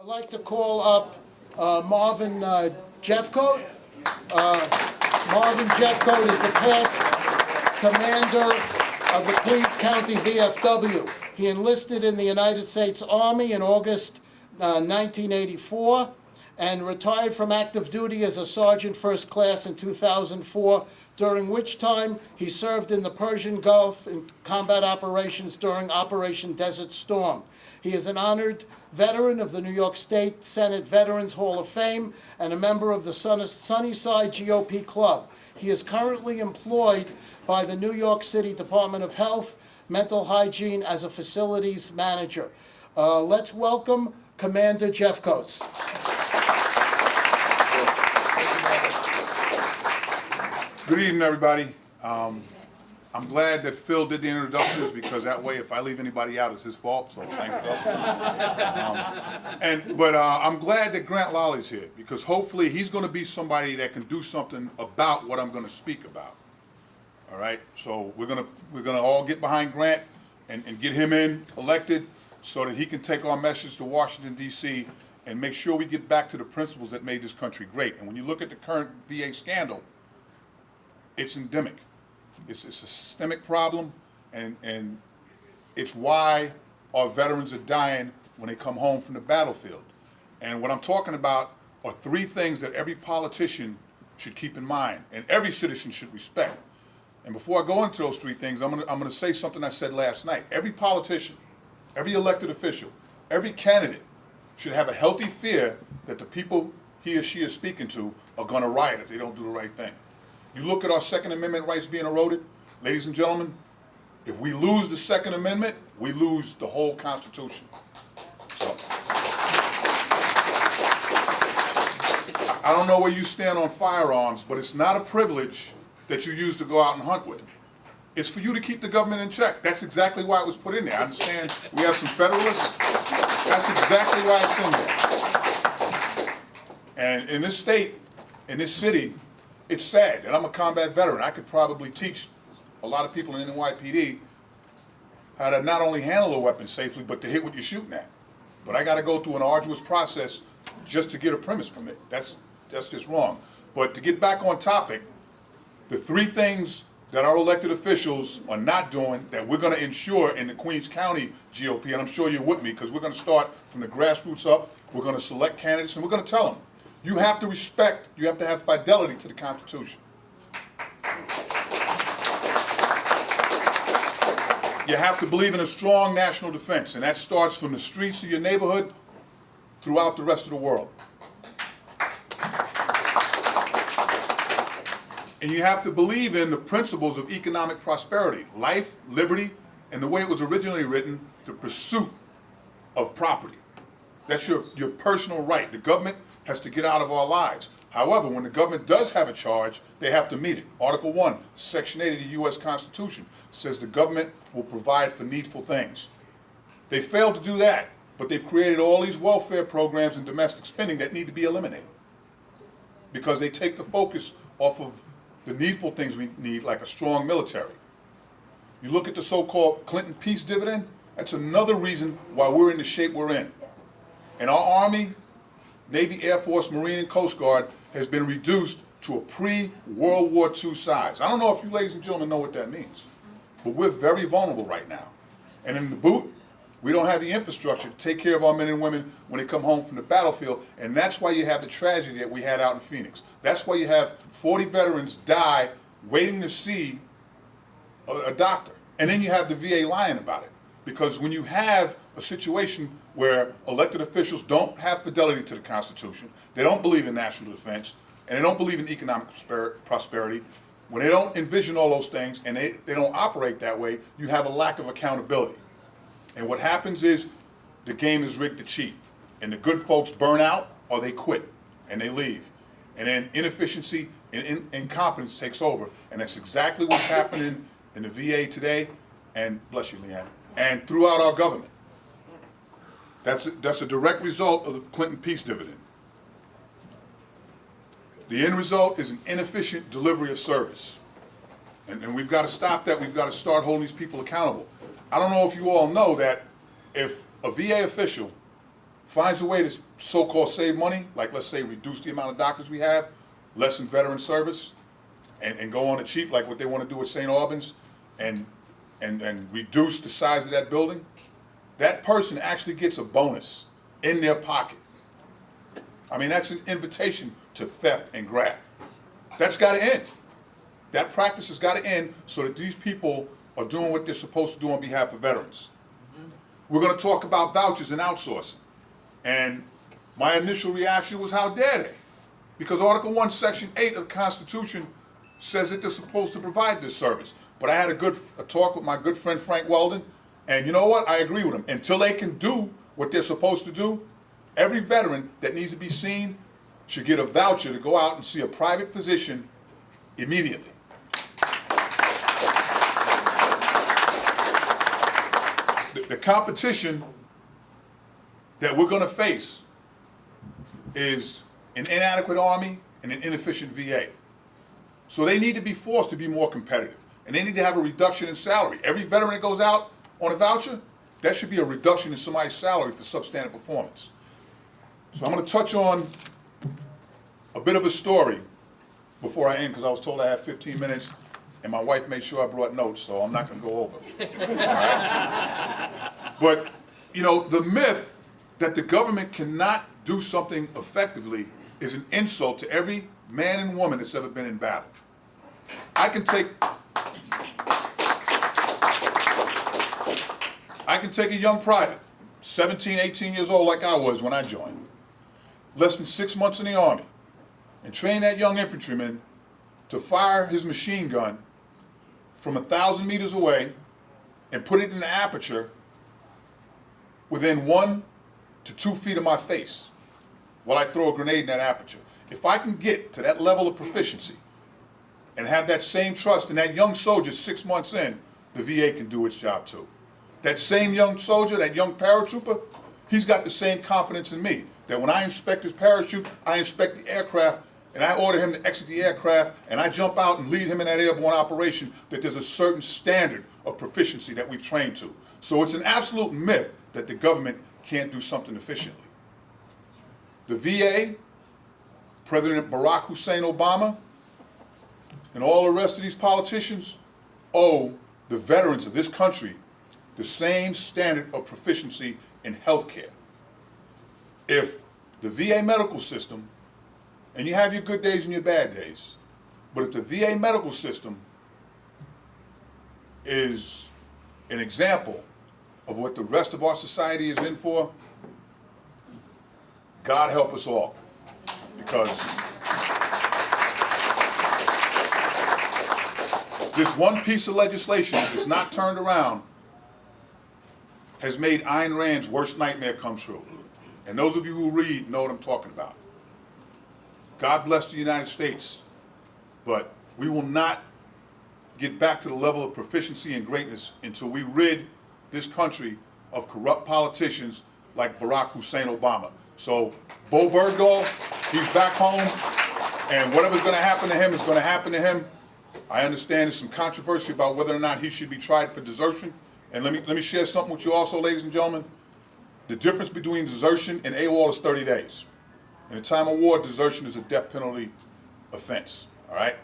I'd like to call up Marvin Jeffcoat. Marvin Jeffcoat is the past commander of the Queens County VFW. He enlisted in the United States Army in August 1984 and retired from active duty as a Sergeant First Class in 2004, during which time he served in the Persian Gulf in combat operations during Operation Desert Storm. He is an honored veteran of the New York State Senate Veterans Hall of Fame and a member of the Sunnyside GOP Club. He is currently employed by the New York City Department of Health, Mental Hygiene as a facilities manager. Let's welcome Commander Jeffcoat. Good evening, everybody. I'm glad that Phil did the introductions, because that way, if I leave anybody out, it's his fault. So thanks, Phil. But I'm glad that Grant Lolly's here, because hopefully he's going to be somebody that can do something about what I'm going to speak about. All right. So we're gonna all get behind Grant and get him elected, so that he can take our message to Washington, D.C. and make sure we get back to the principles that made this country great. And when you look at the current VA scandal, it's endemic. It's a systemic problem, and it's why our veterans are dying when they come home from the battlefield. And what I'm talking about are three things that every politician should keep in mind and every citizen should respect. And before I go into those three things, I'm gonna say something I said last night. Every politician, every elected official, every candidate should have a healthy fear that the people he or she is speaking to are gonna riot if they don't do the right thing. You look at our Second Amendment rights being eroded, ladies and gentlemen, if we lose the Second Amendment, we lose the whole Constitution. So, I don't know where you stand on firearms, but it's not a privilege that you use to go out and hunt with. It's for you to keep the government in check. That's exactly why it was put in there. I understand we have some Federalists. That's exactly why it's in there. And in this state, in this city, it's sad that I'm a combat veteran. I could probably teach a lot of people in the NYPD how to not only handle a weapon safely, but to hit what you're shooting at. But I got to go through an arduous process just to get a premise permit. That's just wrong. But to get back on topic, the three things that our elected officials are not doing that we're going to ensure in the Queens County GOP, and I'm sure you're with me, because we're going to start from the grassroots up. We're going to select candidates, and we're going to tell them, you have to respect, you have to have fidelity to the Constitution. You have to believe in a strong national defense, and that starts from the streets of your neighborhood throughout the rest of the world. And you have to believe in the principles of economic prosperity, life, liberty, and the way it was originally written, the pursuit of property. That's your personal right. The government has to get out of our lives. However, when the government does have a charge, they have to meet it. Article 1, Section 8 of the U.S. Constitution says the government will provide for needful things. They failed to do that, but they've created all these welfare programs and domestic spending that need to be eliminated, because they take the focus off of the needful things we need, like a strong military. You look at the so-called Clinton peace dividend, that's another reason why we're in the shape we're in. And our Army, Navy, Air Force, Marine, and Coast Guard has been reduced to a pre-World War II size. I don't know if you ladies and gentlemen know what that means, but we're very vulnerable right now. And in the boot, we don't have the infrastructure to take care of our men and women when they come home from the battlefield, and that's why you have the tragedy that we had out in Phoenix. That's why you have 40 veterans die waiting to see a doctor. And then you have the VA lying about it. Because when you have a situation where elected officials don't have fidelity to the Constitution, they don't believe in national defense, and they don't believe in economic prosperity, when they don't envision all those things and they don't operate that way, you have a lack of accountability. And what happens is the game is rigged to cheat. And the good folks burn out or they quit and they leave. And then inefficiency and incompetence takes over. And that's exactly what's happening in the VA today, and bless you, Leanne, and throughout our government. That's a direct result of the Clinton peace dividend. The end result is an inefficient delivery of service. And we've got to stop that. We've got to start holding these people accountable. I don't know if you all know that if a VA official finds a way to so-called save money, like let's say reduce the amount of doctors we have, lessen veteran service, and go on the cheap like what they want to do at St. Albans, and reduce the size of that building, that person actually gets a bonus in their pocket. I mean, that's an invitation to theft and graft. That's got to end. That practice has got to end so that these people are doing what they're supposed to do on behalf of veterans. We're going to talk about vouchers and outsourcing. And my initial reaction was, how dare they? Because Article 1, Section 8 of the Constitution says that they're supposed to provide this service. But I had a talk with my good friend Frank Weldon, and you know what? I agree with him. Until they can do what they're supposed to do, every veteran that needs to be seen should get a voucher to go out and see a private physician immediately. The competition that we're going to face is an inadequate Army and an inefficient VA. So they need to be forced to be more competitive. And they need to have a reduction in salary. Every veteran that goes out on a voucher, that should be a reduction in somebody's salary for substandard performance. So I'm going to touch on a bit of a story before I end, because I was told I have 15 minutes, and my wife made sure I brought notes, so I'm not going to go over. All right? But, you know, the myth that the government cannot do something effectively is an insult to every man and woman that's ever been in battle. I can take a young private, 17, 18 years old like I was when I joined, less than 6 months in the Army, and train that young infantryman to fire his machine gun from 1,000 meters away and put it in the aperture within 1 to 2 feet of my face while I throw a grenade in that aperture. If I can get to that level of proficiency and have that same trust in that young soldier 6 months in, the VA can do its job too. That same young soldier, that young paratrooper, he's got the same confidence in me, that when I inspect his parachute, I inspect the aircraft, and I order him to exit the aircraft, and I jump out and lead him in that airborne operation, that there's a certain standard of proficiency that we've trained to. So it's an absolute myth that the government can't do something efficiently. The VA, President Barack Hussein Obama, and all the rest of these politicians owe the veterans of this country the same standard of proficiency in healthcare. If the VA medical system, and you have your good days and your bad days, but if the VA medical system is an example of what the rest of our society is in for, God help us all. Because this one piece of legislation that is not turned around has made Ayn Rand's worst nightmare come true. And those of you who read know what I'm talking about. God bless the United States, but we will not get back to the level of proficiency and greatness until we rid this country of corrupt politicians like Barack Hussein Obama. So Bo Bergdahl, he's back home, and whatever's going to happen to him is going to happen to him. I understand there's some controversy about whether or not he should be tried for desertion. And let me share something with you also, ladies and gentlemen. The difference between desertion and AWOL is 30 days. In a time of war, desertion is a death penalty offense, all right?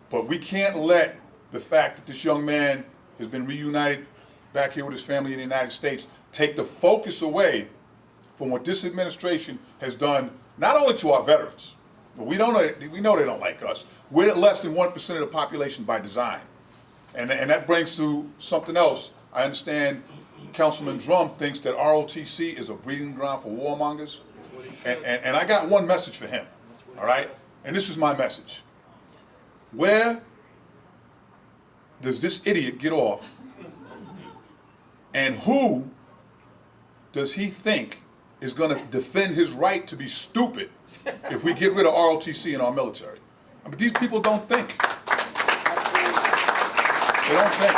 But we can't let the fact that this young man has been reunited back here with his family in the United States take the focus away from what this administration has done, not only to our veterans, but we know they don't like us. We're less than 1% of the population by design. And that brings to something else. I understand Councilman Drum thinks that ROTC is a breeding ground for warmongers. And I got one message for him, all right? And this is my message. Where does this idiot get off? And who does he think is going to defend his right to be stupid if we get rid of ROTC in our military? I mean, these people don't think. They don't think.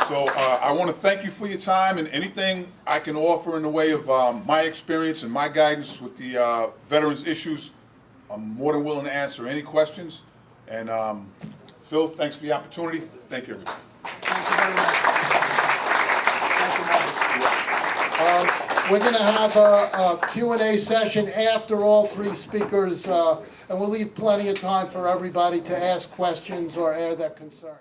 So I want to thank you for your time, and anything I can offer in the way of my experience and my guidance with the veterans issues, I'm more than willing to answer any questions. And Phil, thanks for the opportunity. Thank you, everybody. Thank you very much. Thank you, Marvin. We're going to have a Q&A session after all three speakers, and we'll leave plenty of time for everybody to ask questions or air their concerns.